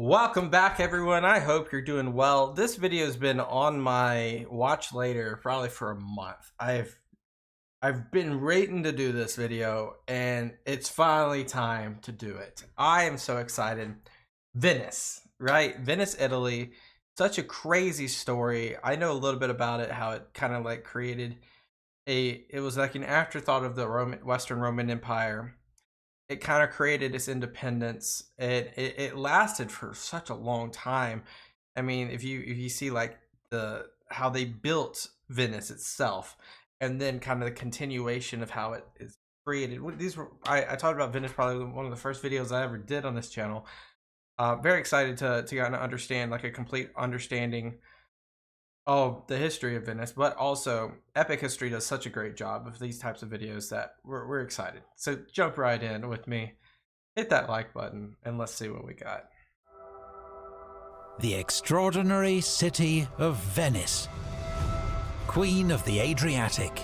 Welcome back, everyone. I hope you're doing well. This video has been on my watch later probably for a month. I've been waiting to do this video, and it's finally time to do it. I am so excited. Venice, right? Venice, Italy. Such a crazy story. I know a little bit about it, how it kind of like created it was like an afterthought of the Western Roman Empire. It kind of created its independence. It lasted for such a long time. I mean, if you see like how they built Venice itself, and then kind of the continuation of how it is created. I talked about Venice, probably one of the first videos I ever did on this channel. Very excited to kind of understand, like, a complete understanding of the history of Venice, but also Epic History does such a great job of these types of videos that we're excited. So jump right in with me, hit that like button, and let's see what we got. The extraordinary city of Venice, Queen of the Adriatic.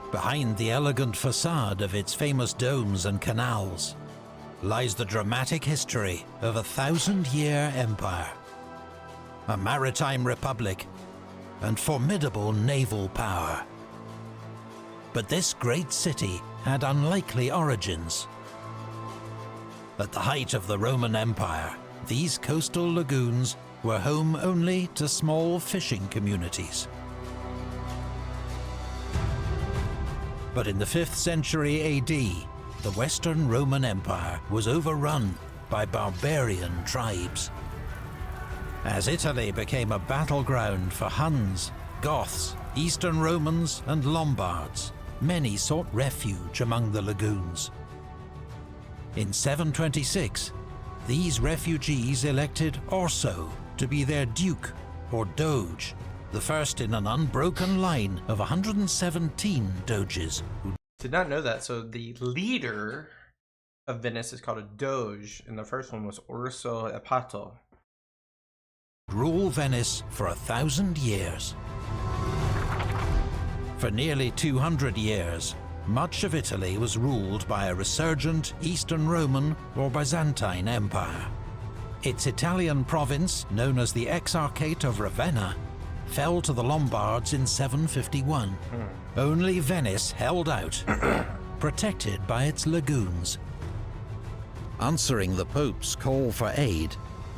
Behind the elegant facade of its famous domes and canals lies the dramatic history of a 1,000-year empire, a maritime republic, and formidable naval power. But this great city had unlikely origins. At the height of the Roman Empire, these coastal lagoons were home only to small fishing communities. But in the 5th century AD, the Western Roman Empire was overrun by barbarian tribes. As Italy became a battleground for Huns, Goths, Eastern Romans, and Lombards, many sought refuge among the lagoons. In 726, these refugees elected Orso to be their duke or doge, the first in an unbroken line of 117 doges. Did not know that. So the leader of Venice is called a doge, and the first one was Orso Epato. Rule Venice for 1,000 years. For nearly 200 years, much of Italy was ruled by a resurgent Eastern Roman or Byzantine Empire. Its Italian province, known as the Exarchate of Ravenna, fell to the Lombards in 751. Only Venice held out, protected by its lagoons. Answering the Pope's call for aid,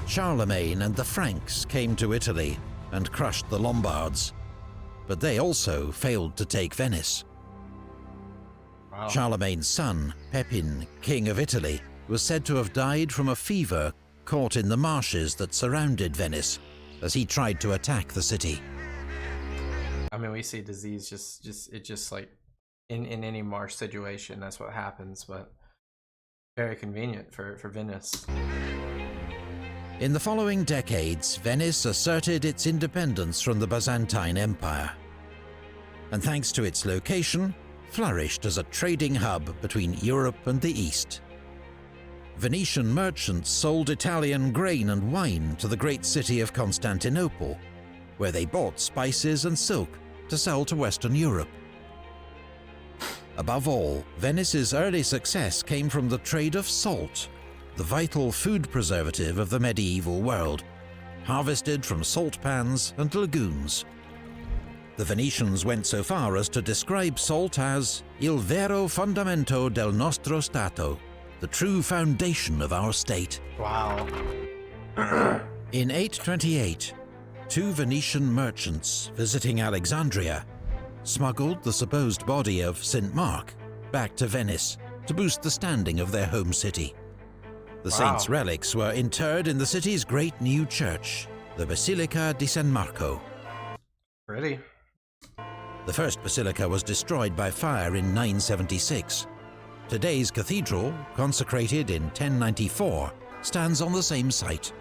Charlemagne and the Franks came to Italy and crushed the Lombards, but they also failed to take Venice. Wow. Charlemagne's son, Pepin, king of Italy, was said to have died from a fever caught in the marshes that surrounded Venice as he tried to attack the city. I mean, we see disease just like in any marsh situation, that's what happens, but very convenient for Venice. In the following decades, Venice asserted its independence from the Byzantine Empire, and thanks to its location, flourished as a trading hub between Europe and the East. Venetian merchants sold Italian grain and wine to the great city of Constantinople, where they bought spices and silk to sell to Western Europe. Above all, Venice's early success came from the trade of salt, the vital food preservative of the medieval world, harvested from salt pans and lagoons. The Venetians went so far as to describe salt as il vero fondamento del nostro Stato, the true foundation of our state. Wow. In 828, two Venetian merchants visiting Alexandria smuggled the supposed body of St. Mark back to Venice to boost the standing of their home city. The saint's relics were interred in the city's great new church, the Basilica di San Marco. Pretty. The first basilica was destroyed by fire in 976. Today's cathedral, consecrated in 1094, stands on the same site.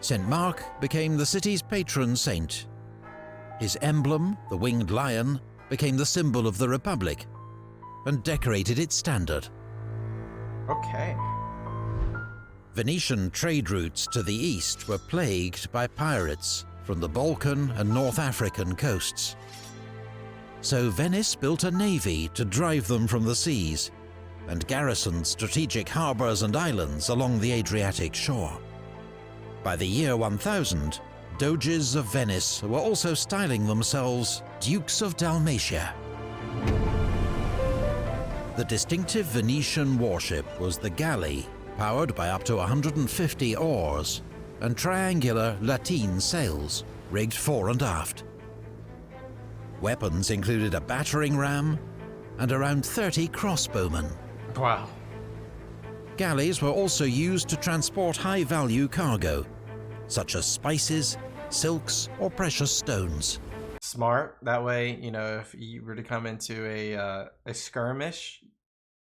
St. Mark became the city's patron saint. His emblem, the winged lion, became the symbol of the Republic and decorated its standard. Okay. Venetian trade routes to the east were plagued by pirates from the Balkan and North African coasts. So Venice built a navy to drive them from the seas, and garrisoned strategic harbours and islands along the Adriatic shore. By the year 1000, Doges of Venice were also styling themselves Dukes of Dalmatia. The distinctive Venetian warship was the galley, powered by up to 150 oars and triangular lateen sails, rigged fore and aft. Weapons included a battering ram and around 30 crossbowmen. Wow. Galleys were also used to transport high-value cargo, such as spices, silks, or precious stones. Smart. That way, you know, if you were to come into a skirmish,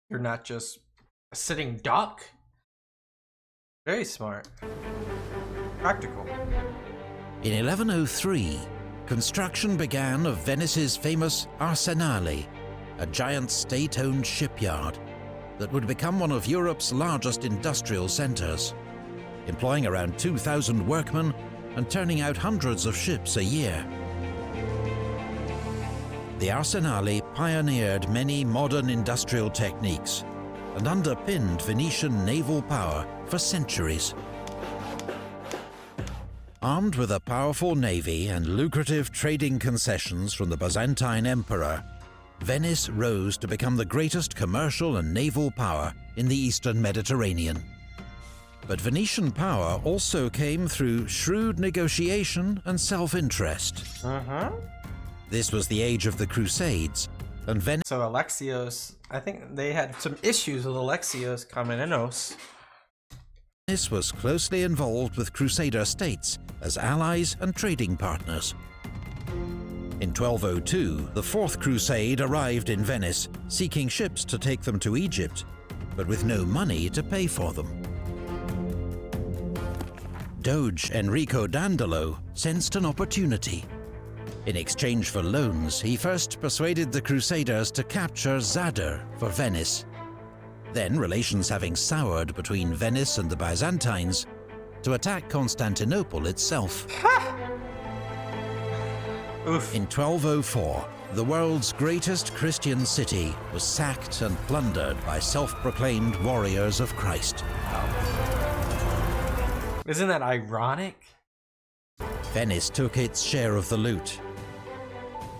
you're not just a sitting duck. Very smart. Practical. In 1103, construction began of Venice's famous Arsenale, a giant state-owned shipyard that would become one of Europe's largest industrial centres, employing around 2,000 workmen and turning out hundreds of ships a year. The Arsenale pioneered many modern industrial techniques and underpinned Venetian naval power for centuries. Armed with a powerful navy and lucrative trading concessions from the Byzantine Emperor, Venice rose to become the greatest commercial and naval power in the Eastern Mediterranean. But Venetian power also came through shrewd negotiation and self-interest. This was the age of the Crusades, and Venice... So Alexios, I think they had some issues with Alexios Komnenos. Venice was closely involved with Crusader states as allies and trading partners. In 1202, the Fourth Crusade arrived in Venice, seeking ships to take them to Egypt, but with no money to pay for them. Doge Enrico Dandolo sensed an opportunity. In exchange for loans, he first persuaded the Crusaders to capture Zadar for Venice. Then, relations having soured between Venice and the Byzantines, to attack Constantinople itself. Oof. In 1204, the world's greatest Christian city was sacked and plundered by self-proclaimed warriors of Christ. Isn't that ironic? Venice took its share of the loot,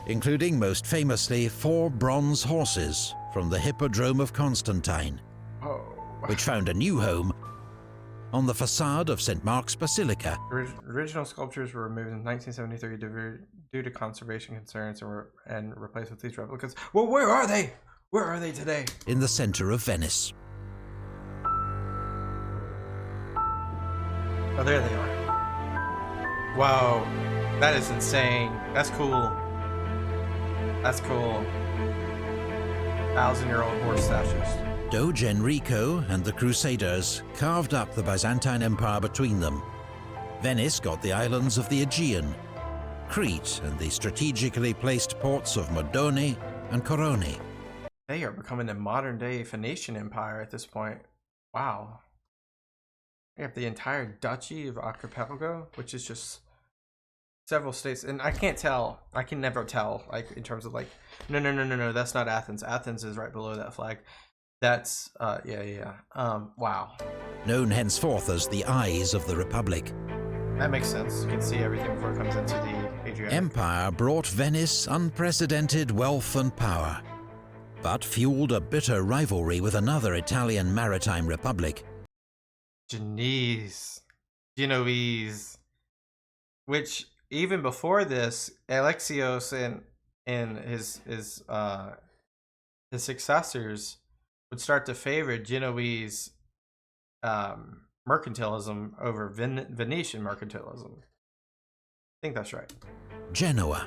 including most famously 4 bronze horses from the Hippodrome of Constantine, which found a new home on the facade of St. Mark's Basilica. Original sculptures were removed in 1973 due to conservation concerns and replaced with these replicas. Well, where are they? Where are they today? In the center of Venice. Oh, there they are. Wow, that is insane. That's cool. That's cool. 1,000-year-old horse statues. Doge Enrico and the Crusaders carved up the Byzantine Empire between them. Venice got the islands of the Aegean, Crete and the strategically placed ports of Modone and Corone. They are becoming the modern-day Venetian Empire at this point. Wow. They have the entire Duchy of Archipelago, which is just several states, and I can't tell. I can never tell, like, in terms of, like, no, that's not Athens. Athens is right below that flag. That's, wow. Known henceforth as the Eyes of the Republic. That makes sense. You can see everything before it comes into the Adriatic. Empire brought Venice unprecedented wealth and power, but fueled a bitter rivalry with another Italian maritime republic. Genoese, which even before this, Alexios and his successors would start to favor Genoese mercantilism over Venetian mercantilism. I think that's right. Genoa.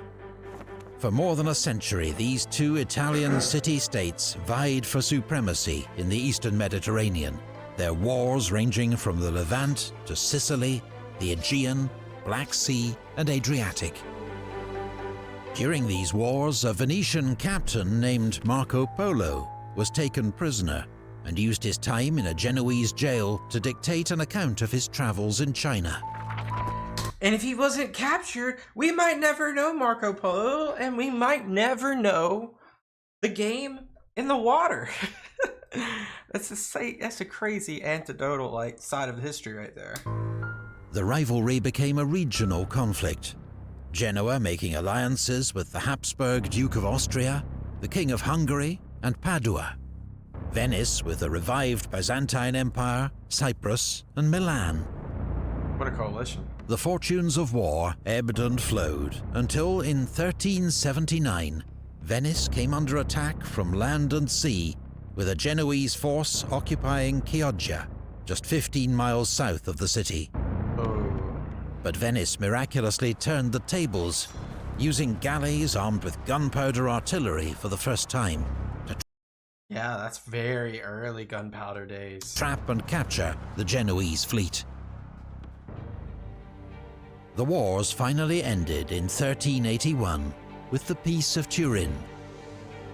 For more than a century, these two Italian city-states vied for supremacy in the Eastern Mediterranean, their wars ranging from the Levant to Sicily, the Aegean, Black Sea, and Adriatic. During these wars, a Venetian captain named Marco Polo was taken prisoner and used his time in a Genoese jail to dictate an account of his travels in China. And if he wasn't captured, we might never know Marco Polo, and we might never know the game in the water. That's a crazy anecdotal like side of history right there. The rivalry became a regional conflict. Genoa making alliances with the Habsburg Duke of Austria, the King of Hungary, and Padua. Venice with the revived Byzantine Empire, Cyprus, and Milan. What a coalition. The fortunes of war ebbed and flowed until in 1379, Venice came under attack from land and sea, with a Genoese force occupying Chioggia, just 15 miles south of the city. But Venice miraculously turned the tables, using galleys armed with gunpowder artillery for the first time to Yeah, that's very early gunpowder days. trap and capture the Genoese fleet. The wars finally ended in 1381 with the Peace of Turin.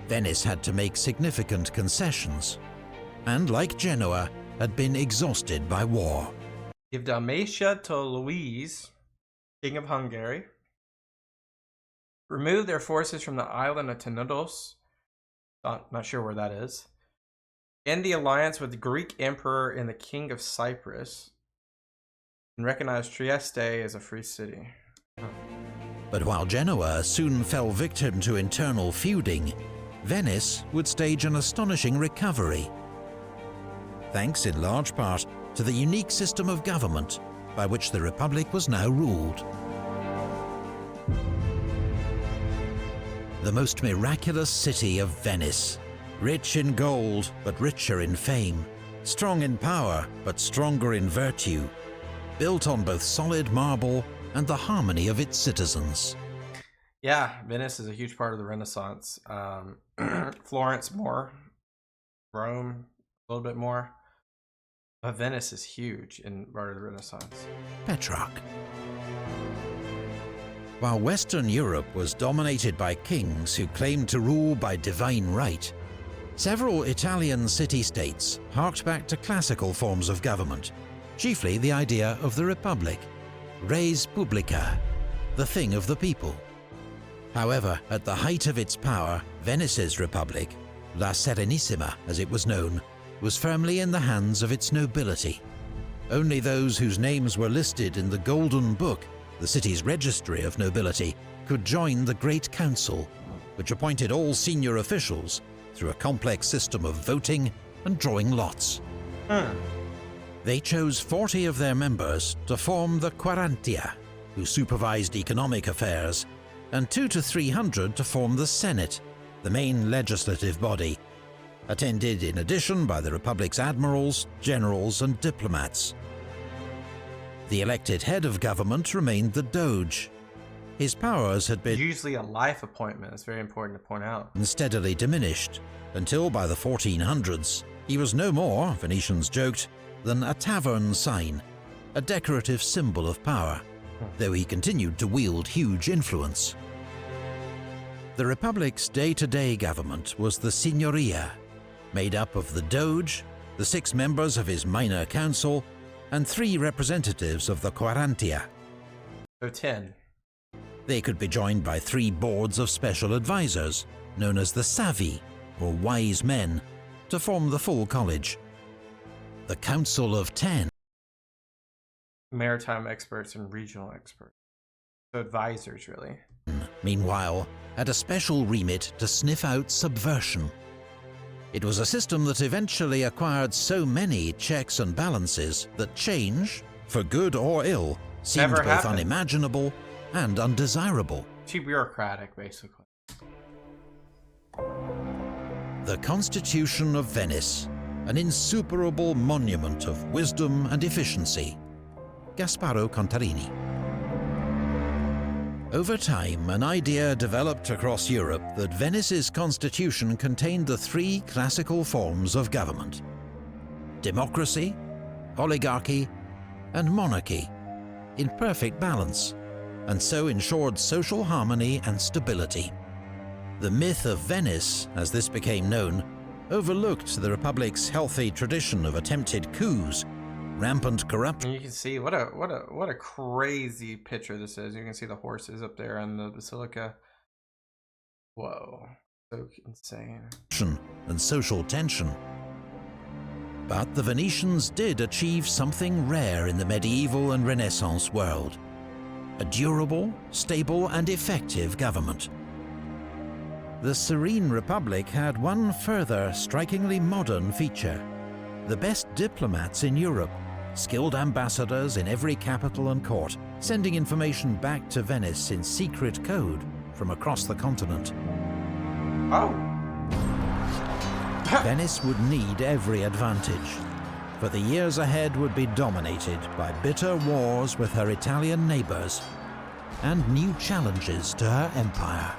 Venice had to make significant concessions, and like Genoa, had been exhausted by war. Give Dalmatia to Louis, King of Hungary. Remove their forces from the island of Tenedos. Not sure where that is. End the alliance with the Greek Emperor and the King of Cyprus. And recognize Trieste as a free city. But while Genoa soon fell victim to internal feuding, Venice would stage an astonishing recovery, thanks in large part to the unique system of government by which the Republic was now ruled. The most miraculous city of Venice, rich in gold but richer in fame, strong in power but stronger in virtue, built on both solid marble and the harmony of its citizens. Yeah, Venice is a huge part of the Renaissance. Florence more, Rome a little bit more, but Venice is huge in part of the Renaissance. Petrarch. While Western Europe was dominated by kings who claimed to rule by divine right, several Italian city-states harked back to classical forms of government, chiefly the idea of the Republic, res publica, the thing of the people. However, at the height of its power, Venice's Republic, La Serenissima as it was known, was firmly in the hands of its nobility. Only those whose names were listed in the Golden Book, the city's registry of nobility, could join the Great Council, which appointed all senior officials through a complex system of voting and drawing lots. They chose 40 of their members to form the Quarantia, who supervised economic affairs, and 200 to 300 to form the Senate, the main legislative body, attended in addition by the Republic's admirals, generals, and diplomats. The elected head of government remained the Doge. His powers had been Usually a life appointment. It's very important to point out. steadily diminished, until by the 1400s, he was no more, Venetians joked, than a tavern sign, a decorative symbol of power, though he continued to wield huge influence. The Republic's day-to-day government was the Signoria, made up of the Doge, the 6 members of his minor council, and 3 representatives of the Quarantia. So 10. They could be joined by 3 boards of special advisors, known as the Savi, or Wise Men, to form the full college. The Council of 10. Maritime experts and regional experts. So advisors, really. Meanwhile, had a special remit to sniff out subversion. It was a system that eventually acquired so many checks and balances that change, for good or ill, seemed Never both happened. unimaginable and undesirable. Too bureaucratic, basically. The Constitution of Venice, an insuperable monument of wisdom and efficiency. Gasparo Contarini. Over time, an idea developed across Europe that Venice's constitution contained the 3 classical forms of government: democracy, oligarchy, and monarchy, in perfect balance, and so ensured social harmony and stability. The myth of Venice, as this became known, overlooked the Republic's healthy tradition of attempted coups, rampant corruption. And you can see what a crazy picture this is. You can see the horses up there in the basilica. Whoa, so insane. And social tension. But the Venetians did achieve something rare in the medieval and Renaissance world: a durable, stable and effective government. The serene Republic had one further strikingly modern feature: the best diplomats in Europe, skilled ambassadors in every capital and court, sending information back to Venice in secret code from across the continent. Oh. Venice would need every advantage, for the years ahead would be dominated by bitter wars with her Italian neighbours and new challenges to her empire.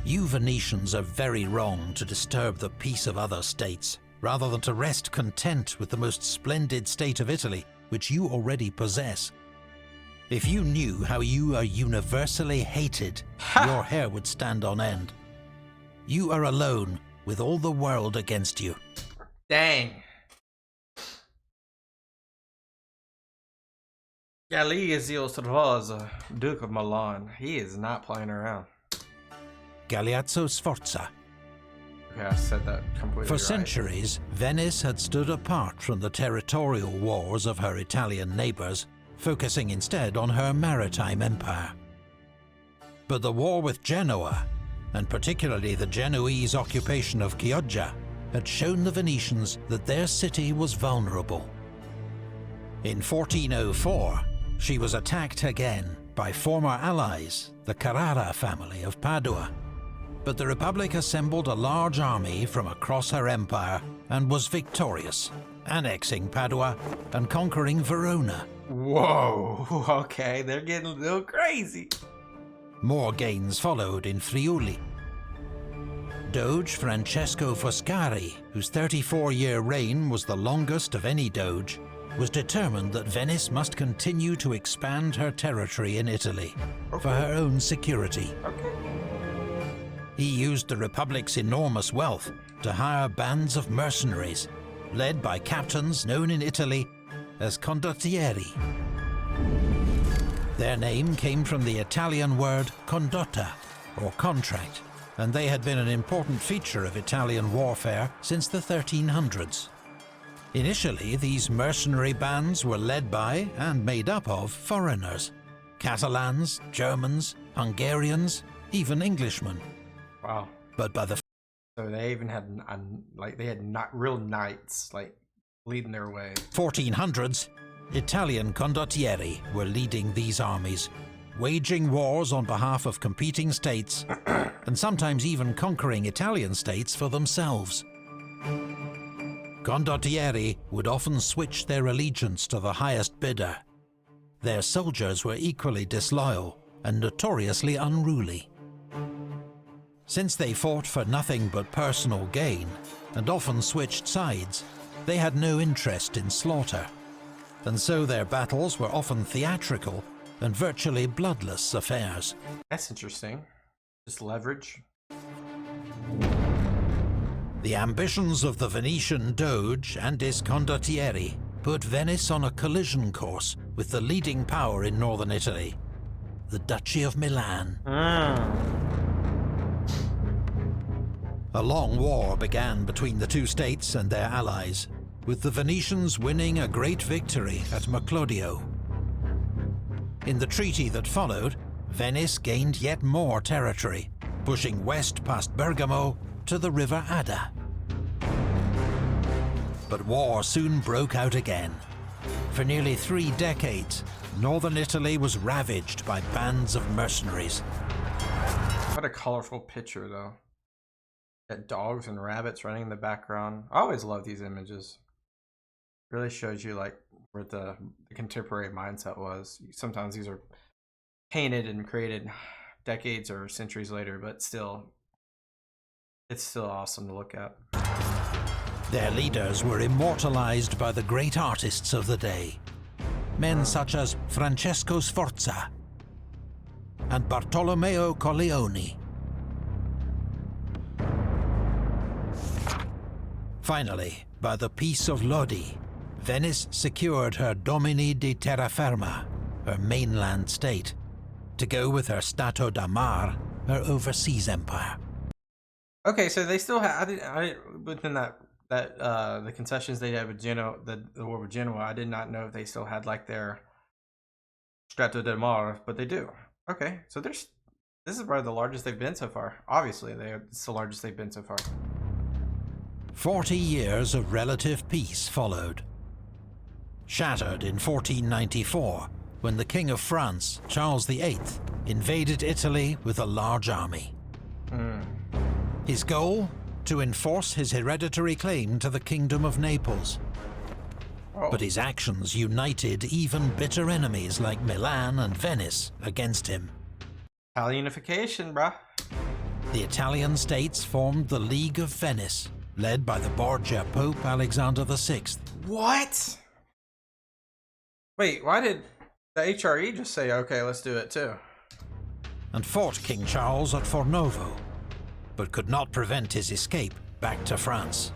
You Venetians are very wrong to disturb the peace of other states, rather than to rest content with the most splendid state of Italy, which you already possess. If you knew how you are universally hated, your hair would stand on end. You are alone, with all the world against you. Dang. Galeazzo Sforza, Duke of Milan. He is not playing around. Galeazzo Sforza. Okay, I said that completely For right. centuries, Venice had stood apart from the territorial wars of her Italian neighbours, focusing instead on her maritime empire. But the war with Genoa, and particularly the Genoese occupation of Chioggia, had shown the Venetians that their city was vulnerable. In 1404, she was attacked again by former allies, the Carrara family of Padua. But the Republic assembled a large army from across her empire and was victorious, annexing Padua and conquering Verona. Whoa, okay, they're getting a little crazy. More gains followed in Friuli. Doge Francesco Foscari, whose 34-year reign was the longest of any doge, was determined that Venice must continue to expand her territory in Italy for her own security. He used the Republic's enormous wealth to hire bands of mercenaries, led by captains known in Italy as condottieri. Their name came from the Italian word condotta, or contract, and they had been an important feature of Italian warfare since the 1300s. Initially, these mercenary bands were led by and made up of foreigners: Catalans, Germans, Hungarians, even Englishmen. Wow. But by the So they even had not real knights like leading their way. 1400s, Italian condottieri were leading these armies, waging wars on behalf of competing states, and sometimes even conquering Italian states for themselves. Condottieri would often switch their allegiance to the highest bidder. Their soldiers were equally disloyal and notoriously unruly. Since they fought for nothing but personal gain, and often switched sides, they had no interest in slaughter, and so their battles were often theatrical and virtually bloodless affairs. That's interesting. Just leverage. The ambitions of the Venetian Doge and his condottieri put Venice on a collision course with the leading power in northern Italy, the Duchy of Milan. A long war began between the two states and their allies, with the Venetians winning a great victory at Merclodio. In the treaty that followed, Venice gained yet more territory, pushing west past Bergamo to the River Adda. But war soon broke out again. For nearly 3 decades, northern Italy was ravaged by bands of mercenaries. What a colorful picture, though. Got dogs and rabbits running in the background. I always love these images. Really shows you like where the contemporary mindset was. Sometimes these are painted and created decades or centuries later, but still, it's still awesome to look at. Their leaders were immortalized by the great artists of the day. Men such as Francesco Sforza and Bartolomeo Colleoni. Finally, by the Peace of Lodi, Venice secured her Domini di Terraferma, her mainland state, to go with her Stato da Mar, her overseas empire. Okay, so they still have. Within that the concessions they had with Genoa, the war with Genoa. I did not know if they still had like their Strato del Mar, but they do. Okay, so this is probably the largest they've been so far. Obviously, it's the largest they've been so far. 40 years of relative peace followed. Shattered in 1494, when the King of France, Charles VIII, invaded Italy with a large army. His goal? To enforce his hereditary claim to the Kingdom of Naples. But his actions united even bitter enemies like Milan and Venice against him. Italian unification, bruh. The Italian states formed the League of Venice, led by the Borgia Pope Alexander VI. What? Wait, why did the HRE just say, okay, let's do it too? And fought King Charles at Fornovo, but could not prevent his escape back to France.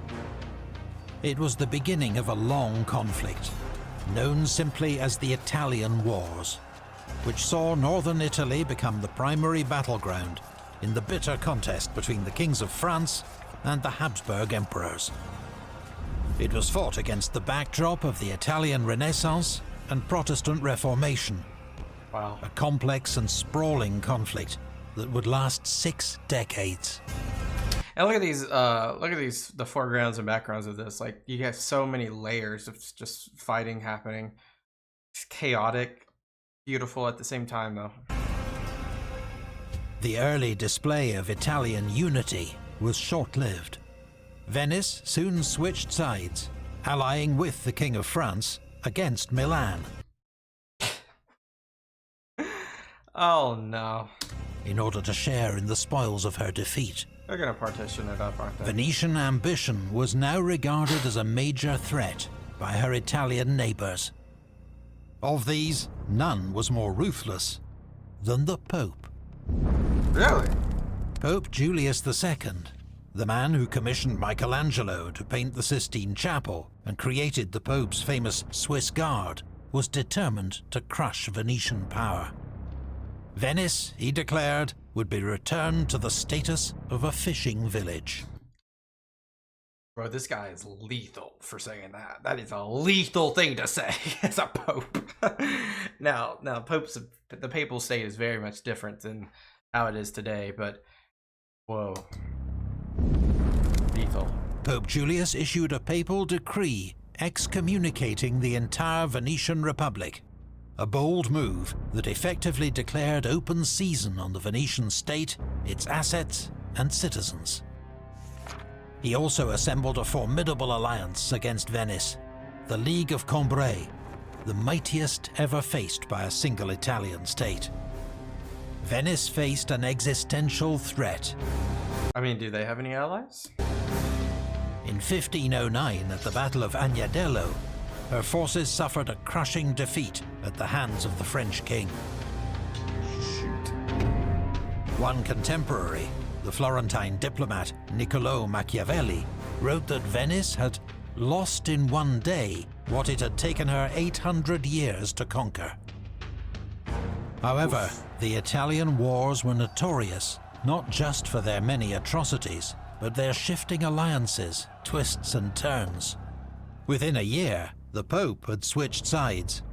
It was the beginning of a long conflict, known simply as the Italian Wars, which saw northern Italy become the primary battleground in the bitter contest between the kings of France and the Habsburg emperors. It was fought against the backdrop of the Italian Renaissance and Protestant Reformation. Wow. A complex and sprawling conflict that would last 6 decades. And look at these, the foregrounds and backgrounds of this. Like, you have so many layers of just fighting happening. It's chaotic, beautiful at the same time, though. The early display of Italian unity was short-lived. Venice soon switched sides, allying with the King of France against Milan. Oh no. In order to share in the spoils of her defeat. They're gonna partition it up, aren't they? Venetian ambition was now regarded as a major threat by her Italian neighbours. Of these, none was more ruthless than the Pope. Really? Pope Julius II, the man who commissioned Michelangelo to paint the Sistine Chapel and created the Pope's famous Swiss Guard, was determined to crush Venetian power. Venice, he declared, would be returned to the status of a fishing village. Bro, this guy is lethal for saying that. That is a lethal thing to say as a pope. Now, the papal state is very much different than how it is today, but whoa. Lethal. Pope Julius issued a papal decree excommunicating the entire Venetian Republic, a bold move that effectively declared open season on the Venetian state, its assets and citizens. He also assembled a formidable alliance against Venice, the League of Cambrai, the mightiest ever faced by a single Italian state. Venice faced an existential threat. I mean, do they have any allies? In 1509, at the Battle of Agnadello, her forces suffered a crushing defeat at the hands of the French king. Shoot. One contemporary, the Florentine diplomat Niccolò Machiavelli, wrote that Venice had lost in one day what it had taken her 800 years to conquer. However, the Italian wars were notorious not just for their many atrocities, but their shifting alliances, twists and turns. Within a year, the Pope had switched sides,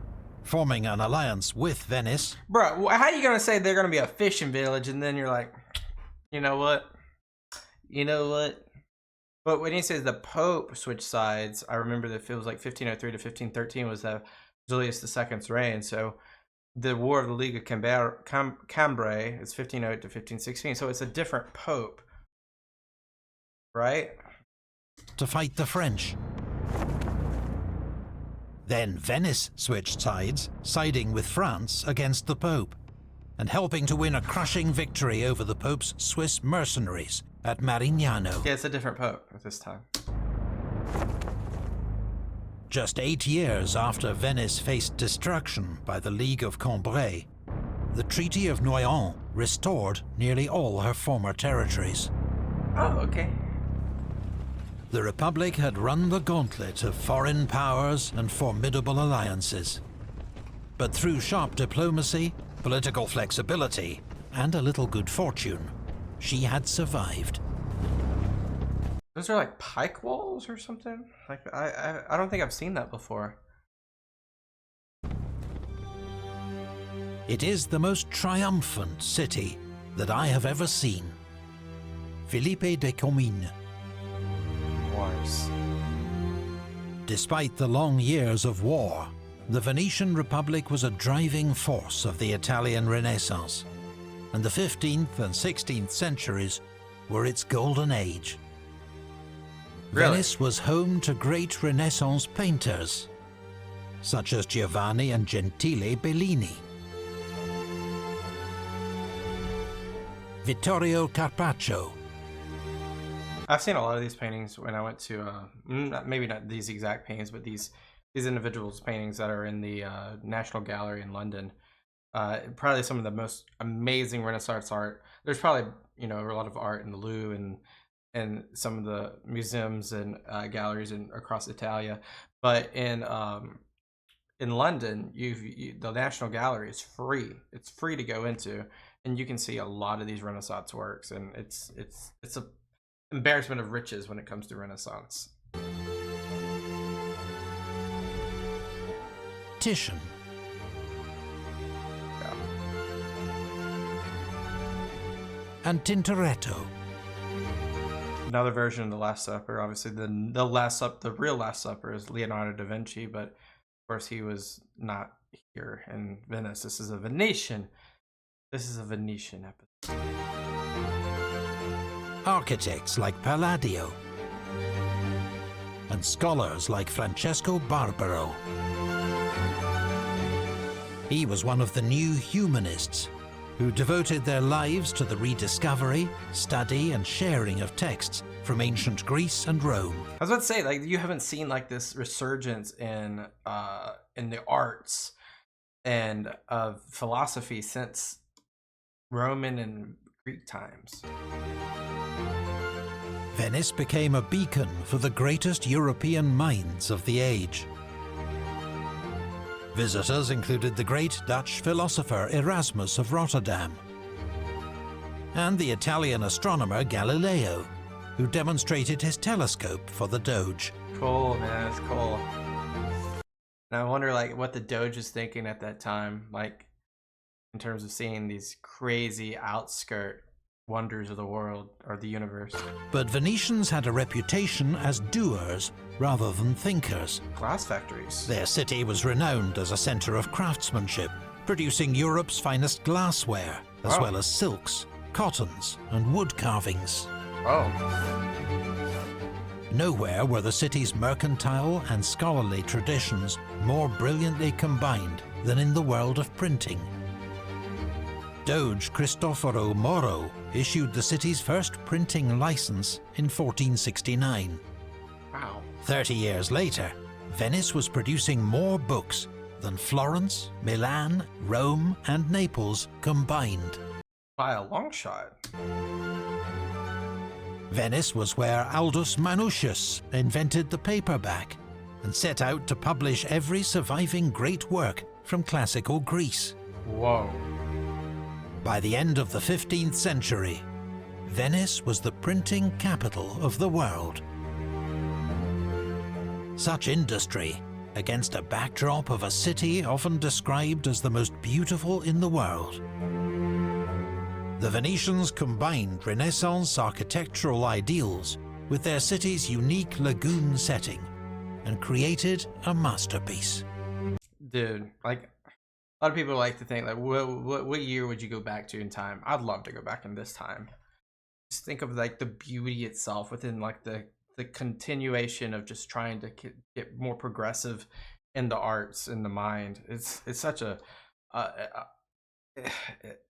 forming an alliance with Venice. Bro, how are you gonna say they're gonna be a fishing village and then you're like, you know what? But when he says the Pope switched sides, I remember that it was like 1503 to 1513 was Julius II's reign. So the War of the League of Cambrai is 1508 to 1516. So it's a different Pope, right? To fight the French. Then Venice switched sides, siding with France against the Pope, and helping to win a crushing victory over the Pope's Swiss mercenaries at Marignano. Yeah, it's a different Pope at this time. Just 8 years after Venice faced destruction by the League of Cambrai, the Treaty of Noyon restored nearly all her former territories. Oh, okay. The Republic had run the gauntlet of foreign powers and formidable alliances. But through sharp diplomacy, political flexibility, and a little good fortune, she had survived. Those are like pike walls or something. Like I don't think I've seen that before. It is the most triumphant city that I have ever seen. Philippe de Comines. Wars. Despite the long years of war, the Venetian Republic was a driving force of the Italian Renaissance, and the 15th and 16th centuries were its golden age. Really? Venice was home to great Renaissance painters, such as Giovanni and Gentile Bellini, Vittorio Carpaccio, I've seen a lot of these paintings when I went to maybe not these exact paintings, but these individuals' paintings that are in the National Gallery in London. Probably some of the most amazing Renaissance art. There's probably, you know, a lot of art in the Louvre and some of the museums and galleries across Italia, but in London, the National Gallery is free. It's free to go into, and you can see a lot of these Renaissance works, and it's a embarrassment of riches when it comes to Renaissance. Titian, Yeah. and Tintoretto. Another version of the Last Supper. Obviously, the real Last Supper is Leonardo da Vinci, but of course he was not here in Venice. This is a Venetian episode. Architects like Palladio, and scholars like Francesco Barbaro. He was one of the new humanists who devoted their lives to the rediscovery, study, and sharing of texts from ancient Greece and Rome. I was about to say, like, you haven't seen like this resurgence in the arts and of philosophy since Roman and Greek times. Venice became a beacon for the greatest European minds of the age. Visitors included the great Dutch philosopher Erasmus of Rotterdam, and the Italian astronomer Galileo, who demonstrated his telescope for the Doge. Cool, man, it's cool. And I wonder, like, what the Doge was thinking at that time, like, in terms of seeing these crazy outskirt wonders of the world or the universe. But Venetians had a reputation as doers rather than thinkers. Glass factories. Their city was renowned as a centre of craftsmanship, producing Europe's finest glassware, as Wow. well as silks, cottons, and wood carvings. Oh, Nowhere were the city's mercantile and scholarly traditions more brilliantly combined than in the world of printing. Doge Cristoforo Moro issued the city's first printing license in 1469. wow. 30 years later, Venice was producing more books than Florence, Milan, Rome, and Naples combined. By a long shot. Venice was where Aldus Manutius invented the paperback and set out to publish every surviving great work from classical Greece. Whoa. By the end of the 15th century, Venice was the printing capital of the world. Such industry, against a backdrop of a city often described as the most beautiful in the world. The Venetians combined Renaissance architectural ideals with their city's unique lagoon setting and created a masterpiece. Dude, like, a lot of people like to think, like, what year would you go back to in time? I'd love to go back in this time. Just think of, like, the beauty itself within, like, the continuation of just trying to get more progressive in the arts and the mind. It's such a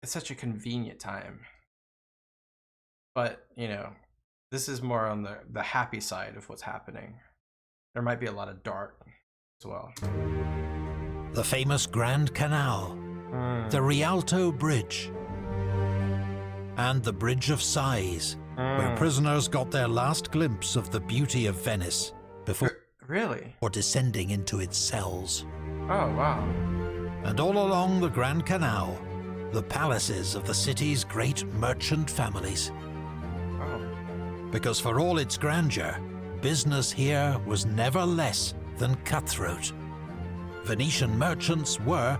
it's such a convenient time. But, you know, this is more on the happy side of what's happening. There might be a lot of dark as well. The famous Grand Canal, the Rialto Bridge, and the Bridge of Sighs, where prisoners got their last glimpse of the beauty of Venice before Really? descending into its cells. Oh, wow. And all along the Grand Canal, the palaces of the city's great merchant families. Oh. because for all its grandeur, business here was never less than cutthroat. Venetian merchants were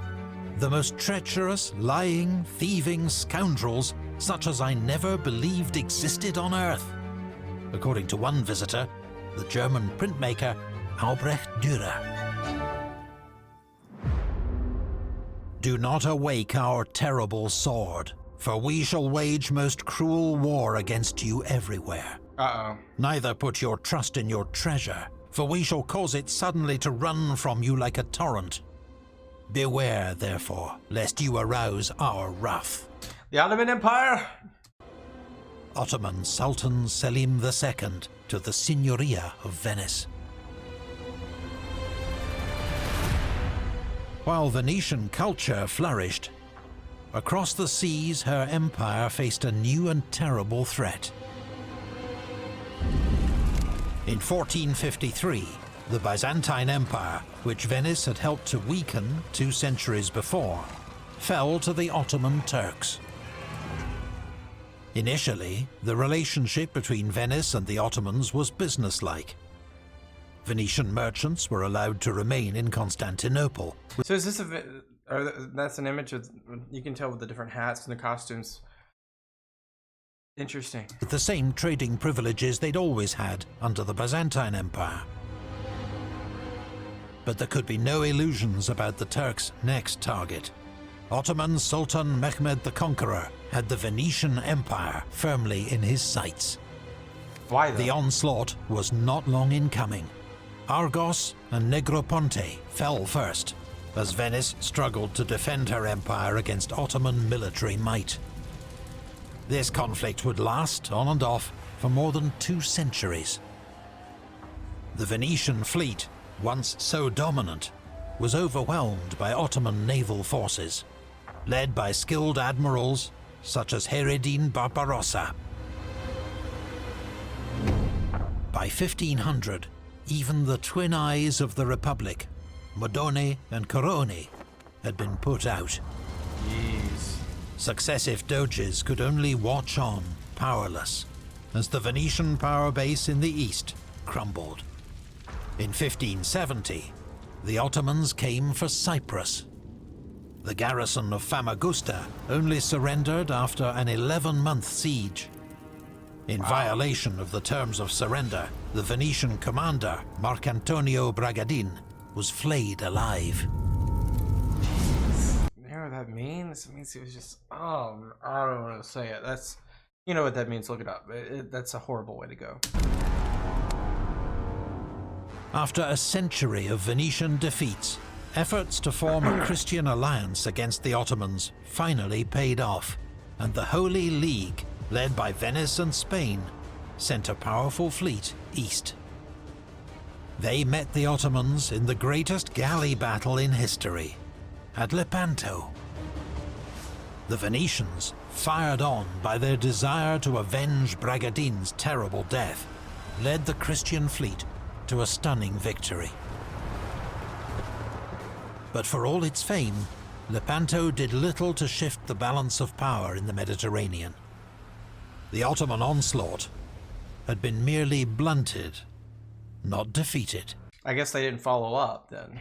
the most treacherous, lying, thieving scoundrels such as I never believed existed on earth, according to one visitor, the German printmaker Albrecht Dürer. Do not awake our terrible sword, for we shall wage most cruel war against you everywhere. Neither put your trust in your treasure, for we shall cause it suddenly to run from you like a torrent. Beware, therefore, lest you arouse our wrath. The Ottoman Empire? Ottoman Sultan Selim II to the Signoria of Venice. While Venetian culture flourished, across the seas her empire faced a new and terrible threat. In 1453, the Byzantine Empire, which Venice had helped to weaken 2 centuries before, fell to the Ottoman Turks. Initially, the relationship between Venice and the Ottomans was businesslike. Venetian merchants were allowed to remain in Constantinople. So is this that's an image of, you can tell with the different hats and the costumes. Interesting. With the same trading privileges they'd always had under the Byzantine Empire. But there could be no illusions about the Turks' next target. Ottoman Sultan Mehmed the Conqueror had the Venetian Empire firmly in his sights. Why though? The onslaught was not long in coming. Argos and Negroponte fell first, as Venice struggled to defend her empire against Ottoman military might. This conflict would last, on and off, for more than 2 centuries. The Venetian fleet, once so dominant, was overwhelmed by Ottoman naval forces, led by skilled admirals such as Hayreddin Barbarossa. By 1500, even the twin eyes of the Republic, Modone and Corone, had been put out. Jeez. Successive doges could only watch on, powerless, as the Venetian power base in the east crumbled. In 1570, the Ottomans came for Cyprus. The garrison of Famagusta only surrendered after an 11-month siege. In violation of the terms of surrender, the Venetian commander, Marcantonio Bragadin, was flayed alive. You know what that means? It means he was just, I don't want to say it. That's, you know what that means, look it up. That's a horrible way to go. After a century of Venetian defeats, efforts to form a Christian alliance against the Ottomans finally paid off, and the Holy League, led by Venice and Spain, sent a powerful fleet east. They met the Ottomans in the greatest galley battle in history, at Lepanto. The Venetians, fired on by their desire to avenge Bragadin's terrible death, led the Christian fleet to a stunning victory. But for all its fame, Lepanto did little to shift the balance of power in the Mediterranean. The Ottoman onslaught had been merely blunted, not defeated. I guess they didn't follow up then.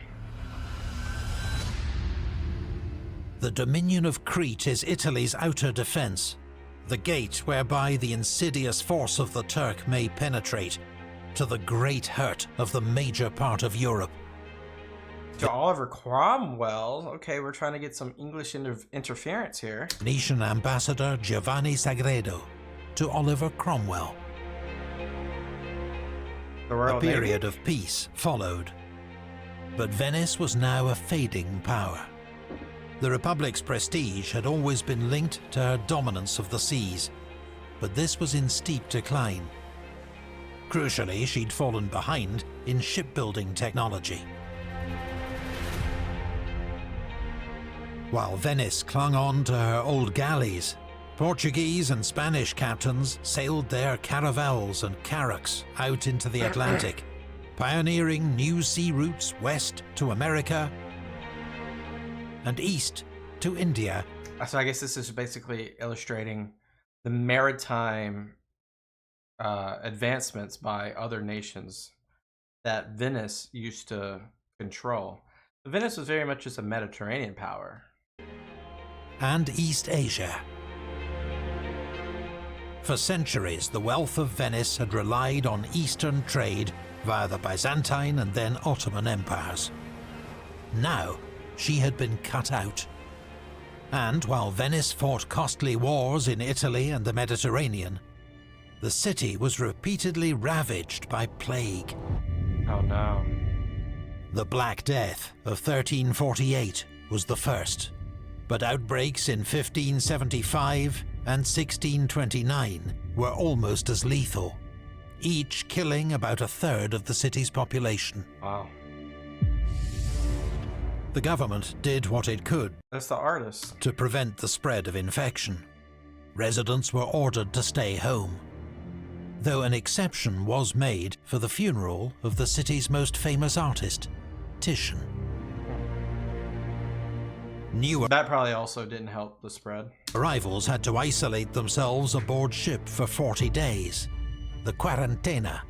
The dominion of Crete is Italy's outer defense, the gate whereby the insidious force of the Turk may penetrate, to the great hurt of the major part of Europe. To Oliver Cromwell? Okay, we're trying to get some English interference here. Venetian ambassador Giovanni Sagredo to Oliver Cromwell. A period of peace followed, but Venice was now a fading power. The Republic's prestige had always been linked to her dominance of the seas, but this was in steep decline. Crucially, she'd fallen behind in shipbuilding technology. While Venice clung on to her old galleys, Portuguese and Spanish captains sailed their caravels and carracks out into the Atlantic, pioneering new sea routes west to America and east to India. So I guess this is basically illustrating the maritime advancements by other nations that Venice used to control. Venice was very much just a Mediterranean power. And East Asia. For centuries, the wealth of Venice had relied on Eastern trade via the Byzantine and then Ottoman empires. Now, she had been cut out. And while Venice fought costly wars in Italy and the Mediterranean, the city was repeatedly ravaged by plague. Oh no. The Black Death of 1348 was the first, but outbreaks in 1575 and 1629 were almost as lethal, each killing about a third of the city's population. Wow. The government did what it could. That's the artist. To prevent the spread of infection. Residents were ordered to stay home, though an exception was made for the funeral of the city's most famous artist, Titian. That probably also didn't help the spread. Arrivals had to isolate themselves aboard ship for 40 days. The quarantena.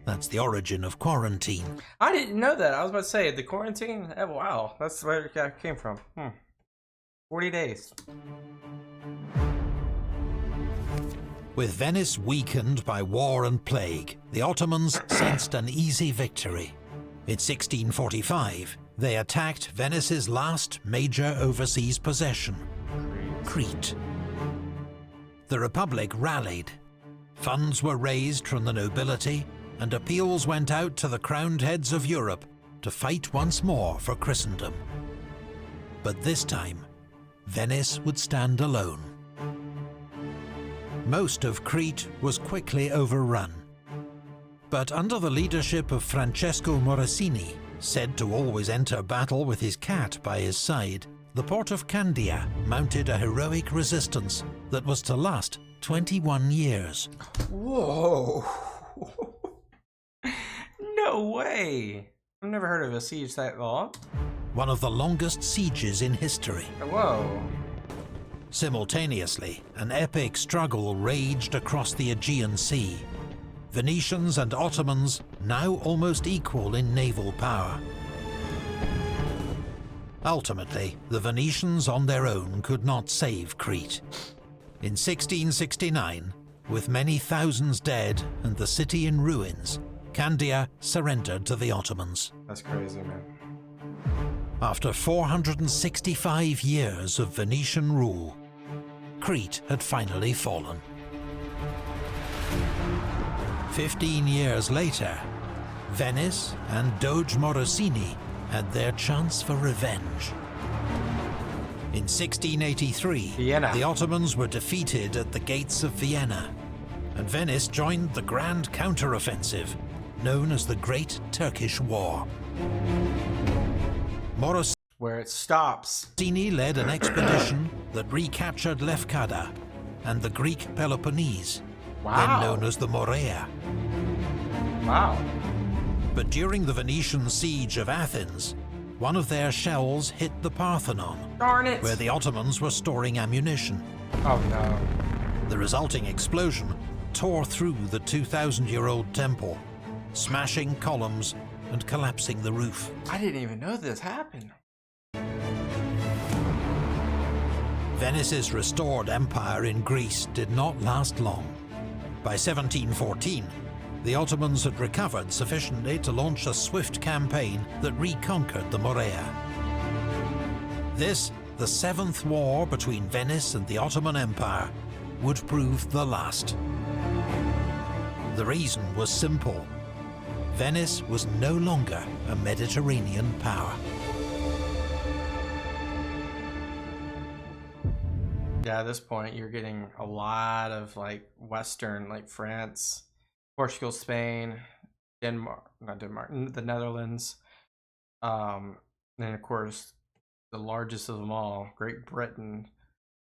That's the origin of quarantine. I didn't know that. I was about to say, the quarantine? Oh, wow, that's where it came from. 40 days. With Venice weakened by war and plague, the Ottomans sensed an easy victory. In 1645, they attacked Venice's last major overseas possession, Crete. The Republic rallied. Funds were raised from the nobility, and appeals went out to the crowned heads of Europe to fight once more for Christendom. But this time, Venice would stand alone. Most of Crete was quickly overrun. But under the leadership of Francesco Morosini, said to always enter battle with his cat by his side, the port of Candia mounted a heroic resistance that was to last 21 years. Whoa. No way. I've never heard of a siege that long. One of the longest sieges in history. Whoa. Simultaneously, an epic struggle raged across the Aegean Sea. Venetians and Ottomans now almost equal in naval power. Ultimately, the Venetians on their own could not save Crete. In 1669, with many thousands dead and the city in ruins, Candia surrendered to the Ottomans. That's crazy, man. After 465 years of Venetian rule, Crete had finally fallen. 15 years later, Venice and Doge Morosini had their chance for revenge. In 1683, Vienna. The Ottomans were defeated at the gates of Vienna, and Venice joined the grand counter-offensive, known as the Great Turkish War. Morosini Where it stops. led an expedition that recaptured Lefkada and the Greek Peloponnese, then known as the Morea. Wow. But during the Venetian siege of Athens, one of their shells hit the Parthenon, Darn it. where the Ottomans were storing ammunition. Oh no. The resulting explosion tore through the 2,000-year-old temple, smashing columns and collapsing the roof. I didn't even know this happened. Venice's restored empire in Greece did not last long. By 1714, the Ottomans had recovered sufficiently to launch a swift campaign that reconquered the Morea. This, the seventh war between Venice and the Ottoman Empire, would prove the last. The reason was simple. Venice was no longer a Mediterranean power. Yeah, at this point, you're getting a lot of like Western, like France, Portugal, Spain, Denmark, not Denmark, the Netherlands. And of course, the largest of them all, Great Britain,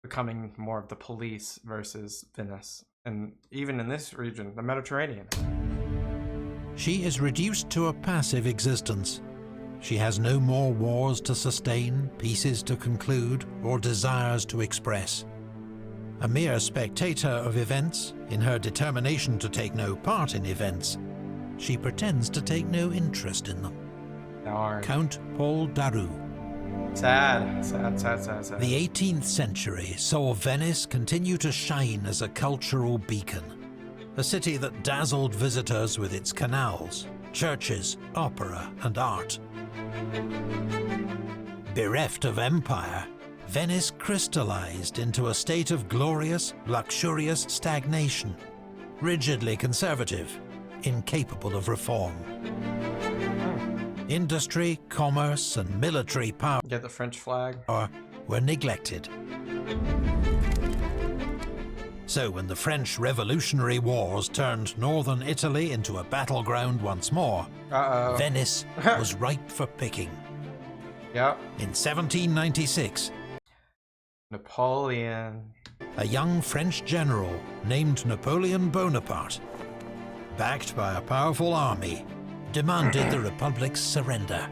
becoming more of the police versus Venice. And even in this region, the Mediterranean. She is reduced to a passive existence. She has no more wars to sustain, peaces to conclude, or desires to express. A mere spectator of events, in her determination to take no part in events, she pretends to take no interest in them. Darn. Count Paul Daru. Sad. Sad, sad, sad, sad. The 18th century saw Venice continue to shine as a cultural beacon, a city that dazzled visitors with its canals, churches, opera, and art. Bereft of empire, Venice crystallized into a state of glorious, luxurious stagnation, rigidly conservative, incapable of reform. Industry, commerce, and military power Get the French flag. were neglected. So when the French Revolutionary Wars turned northern Italy into a battleground once more, Venice was ripe for picking. Yep. In 1796, Napoleon. a young French general named Napoleon Bonaparte, backed by a powerful army, demanded the Republic's surrender.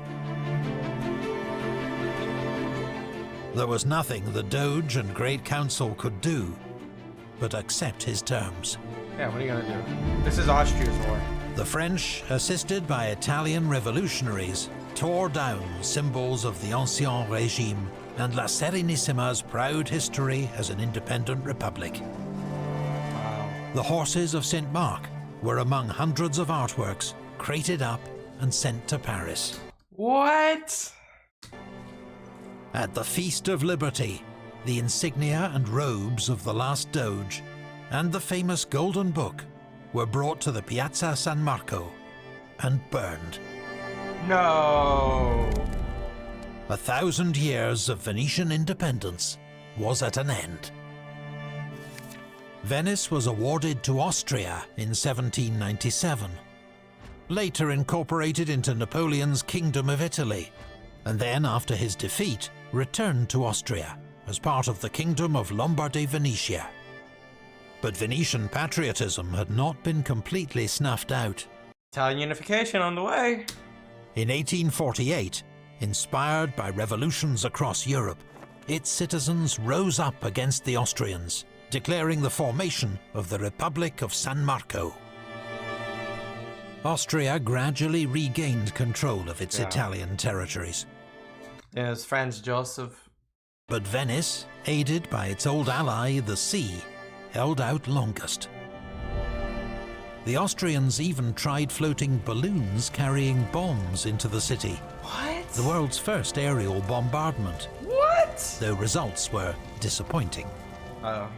There was nothing the Doge and Great Council could do but accept his terms. Yeah, what are you gonna do? This is Austria's war. The French, assisted by Italian revolutionaries, tore down symbols of the Ancien Régime and La Serenissima's proud history as an independent republic. Wow. The horses of St. Mark were among hundreds of artworks crated up and sent to Paris. What? At the Feast of Liberty, the insignia and robes of the last Doge and the famous Golden Book were brought to the Piazza San Marco and burned. No. 1,000 years of Venetian independence was at an end. Venice was awarded to Austria in 1797, later incorporated into Napoleon's Kingdom of Italy, and then, after his defeat, returned to Austria as part of the Kingdom of Lombardy-Venetia. But Venetian patriotism had not been completely snuffed out. Italian unification on the way. In 1848, inspired by revolutions across Europe, its citizens rose up against the Austrians, declaring the formation of the Republic of San Marco. Austria gradually regained control of its Italian territories. Yes, Franz Joseph. But Venice, aided by its old ally, the sea, held out longest. The Austrians even tried floating balloons carrying bombs into the city. What? The world's first aerial bombardment. What? Though results were disappointing. Oh.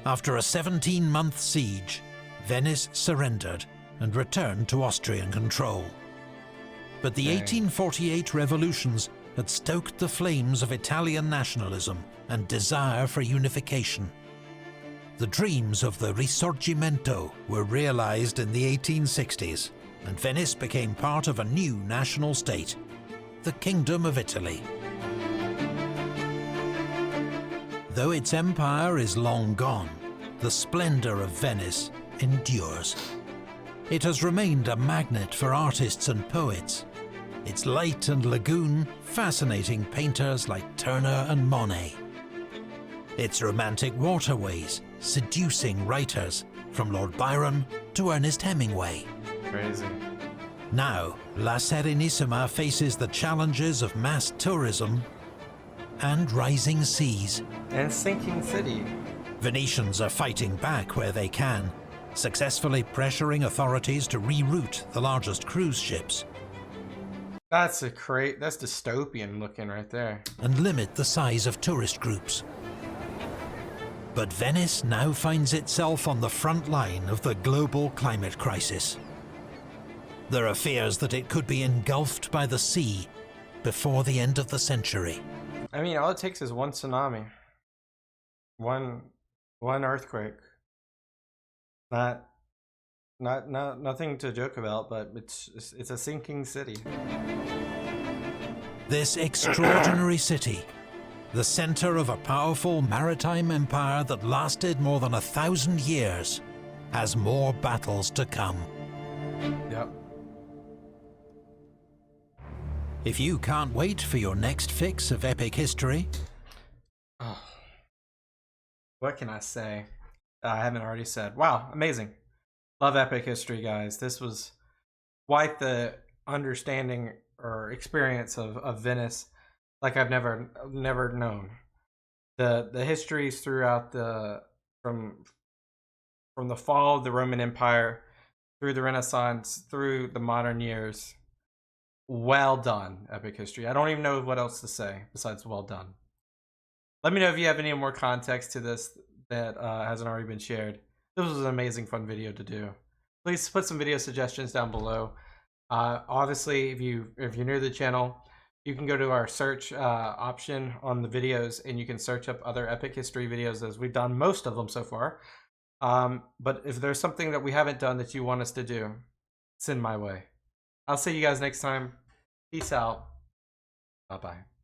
After a 17-month siege, Venice surrendered and returned to Austrian control. But the 1848 revolutions had stoked the flames of Italian nationalism and desire for unification. The dreams of the Risorgimento were realized in the 1860s, and Venice became part of a new national state, the Kingdom of Italy. Though its empire is long gone, the splendor of Venice endures. It has remained a magnet for artists and poets, its light and lagoon fascinating painters like Turner and Monet. Its romantic waterways seducing writers from Lord Byron to Ernest Hemingway. Crazy. Now, La Serenissima faces the challenges of mass tourism and rising seas. And sinking city. Venetians are fighting back where they can, successfully pressuring authorities to reroute the largest cruise ships. That's dystopian looking right there. And limit the size of tourist groups. But Venice now finds itself on the front line of the global climate crisis. There are fears that it could be engulfed by the sea before the end of the century. I mean, all it takes is one tsunami. One earthquake. Nothing to joke about, but it's a sinking city. This extraordinary city, the center of a powerful maritime empire that lasted more than 1,000 years, has more battles to come. Yep. If you can't wait for your next fix of epic history, What can I say that I haven't already said? Wow, amazing. Love epic history, guys. This was quite the understanding or experience of Venice like I've never known. The histories throughout the from the fall of the Roman Empire through the Renaissance through the modern years. Well done, epic history. I don't even know what else to say besides well done. Let me know if you have any more context to this that hasn't already been shared. This was an amazing fun video to do. Please put some video suggestions down below. Obviously, if you're new to the channel, you can go to our search option on the videos and you can search up other epic history videos, as we've done most of them so far. But if there's something that we haven't done that you want us to do, send my way. I'll see you guys next time. Peace out. Bye-bye.